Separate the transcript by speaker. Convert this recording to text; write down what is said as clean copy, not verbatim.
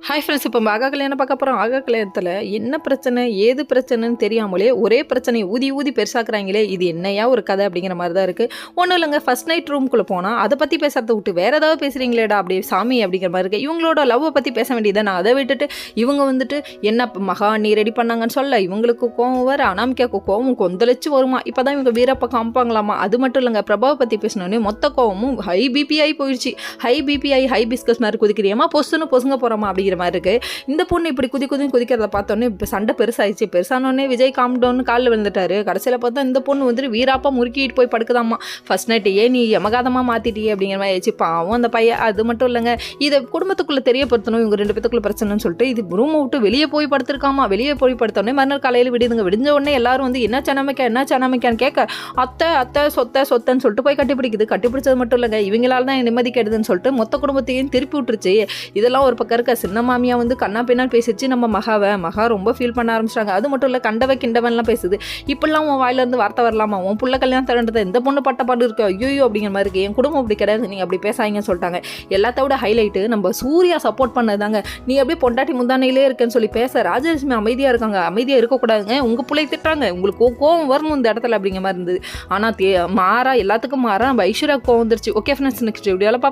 Speaker 1: Hi friends, இப்போ ஆகா கல்யாணம் பார்க்க போகிறோம். ஆகா கல்யாணத்தில் என்ன பிரச்சனை ஏது பிரச்சனைன்னு தெரியாமலே ஒரே பிரச்சனையை ஊதி ஊதி பெருசாக்குறாங்களே, இது என்னையா ஒரு கதை அப்படிங்கிற மாதிரி தான் இருக்குது. ஒன்றும் இல்லைங்க, ஃபஸ்ட் நைட் ரூம்குள்ளே போனால் அதை பற்றி பேசுறதை விட்டு வேறு ஏதாவது பேசுகிறீங்களேடா அப்படி சாமி அப்படிங்கிற மாதிரி இருக்குது. இவங்களோட லவ்வை பற்றி பேச வேண்டியதை நான் அதை விட்டுட்டு இவங்க வந்துட்டு என்ன மகா நீ ரெடி பண்ணாங்கன்னு சொல்ல இவங்களுக்கு கோவம் வர, அனாமிக்காவுக்கு கோவம் கொந்தளிச்சு வருமா. இப்போ தான் இவங்க வீரப்பா காமிப்பாங்களாமா. அது மட்டும் இல்லைங்க, பிரபாவை பற்றி பேசினோடனே மொத்த கோவமும் ஹை பிபிஐ போயிடுச்சு. ஹை பிபிஐ ஹை பிஸ்கஸ் மாதிரி குதிக்கிறியம்மா, பொசுன்னு பொசுங்க போகிறோமா அப்படிங்கிற மாதிரி இருக்குது. இந்த பொண்ணு இப்படி குதிக்கிறத பார்த்தோன்னே இப்போ சண்டை பெருசாயிடுச்சு. பெருசானோடனே விஜய் காம்டவுன் காலில் விழுந்துட்டாரு. கடைசியில் பார்த்தா இந்த பொண்ணு வந்துட்டு வீராப்பா முறுக்கிட்டு போய் படுக்குதாம்மா. ஃபர்ஸ்ட் நைட்டு நீ யமகாதமாக மாற்றிட்டியே அப்படிங்கிற மாதிரி ஆயிடுச்சு. பாவம் அந்த பையன். அது மட்டும் இல்லைங்க, இதை குடும்பத்துக்குள்ளே தெரியப்படுத்தணும், இவங்க 2 பேத்துக்குள்ள பிரச்சனைன்னு சொல்லிட்டு இது ரூமை விட்டு வெளியே போய் படுத்திருக்காமா. வெளியே போய் படுத்தோடனே மறுநாள் காலையில் விடிஞ்ச உடனே எல்லாரும் வந்து என்ன சனமைக்கான்னு கேட்க அத்தை சொத்தன்னு சொல்லிட்டு போய் கட்டிப்பிடிச்சது மட்டும் இல்லைங்க, இவங்களால தான் நிம்மதி கெடுதுன்னு சொல்லிட்டு மொத்த குடும்பத்தையும் திருப்பி விட்டுருச்சு. இதெல்லாம் ஒரு பக்கம் இருக்க. சின்ன மாமியா வந்து கண்ணா பின்னால் பேசிச்சு நம்ம மகா ரொம்ப ஃபீல் பண்ண ஆரம்பிச்சிட்டாங்க. அது மட்டும் இல்லை, கிண்டவன்லாம் பேசுது. இப்படிலாம் உன் வாயிலேருந்து வார்த்தை வரலாமா, உன் புள்ள கல்யாணம் தரண்டது இந்த பொண்ணு பட்டப்பாடு இருக்கு, ஐயோ அப்படிங்கிற மாதிரி இருக்கு, என் குடும்பம் அப்படி கிடையாது, நீங்கள் அப்படி பேசாங்கன்னு சொல்லிட்டாங்க. எல்லாத்த விட ஹைலைட்டு நம்ம சூர்யா சப்போர்ட் பண்ணதாங்க. நீ அப்படியே பொண்டாட்டி முந்தானையிலே இருக்கேன்னு சொல்லி பேச ராஜலட்சுமி அமைதியாக இருக்காங்க. அமைதியாக இருக்கக்கூடாதுங்க, உங்கள் பிள்ளை திட்டுறாங்க, உங்களுக்கு கோவம் வரணும் இந்த இடத்துல அப்படிங்கிற மாதிரி இருந்தது. ஆனால் எல்லாத்துக்கும் மாறா நம்ம ஐஸ்வர்யா கோவம் வந்துருச்சு. ஓகே ஃப்ரெண்ட்ஸ், நெக்ஸ்ட் வீடியோவில் பார்ப்போம்.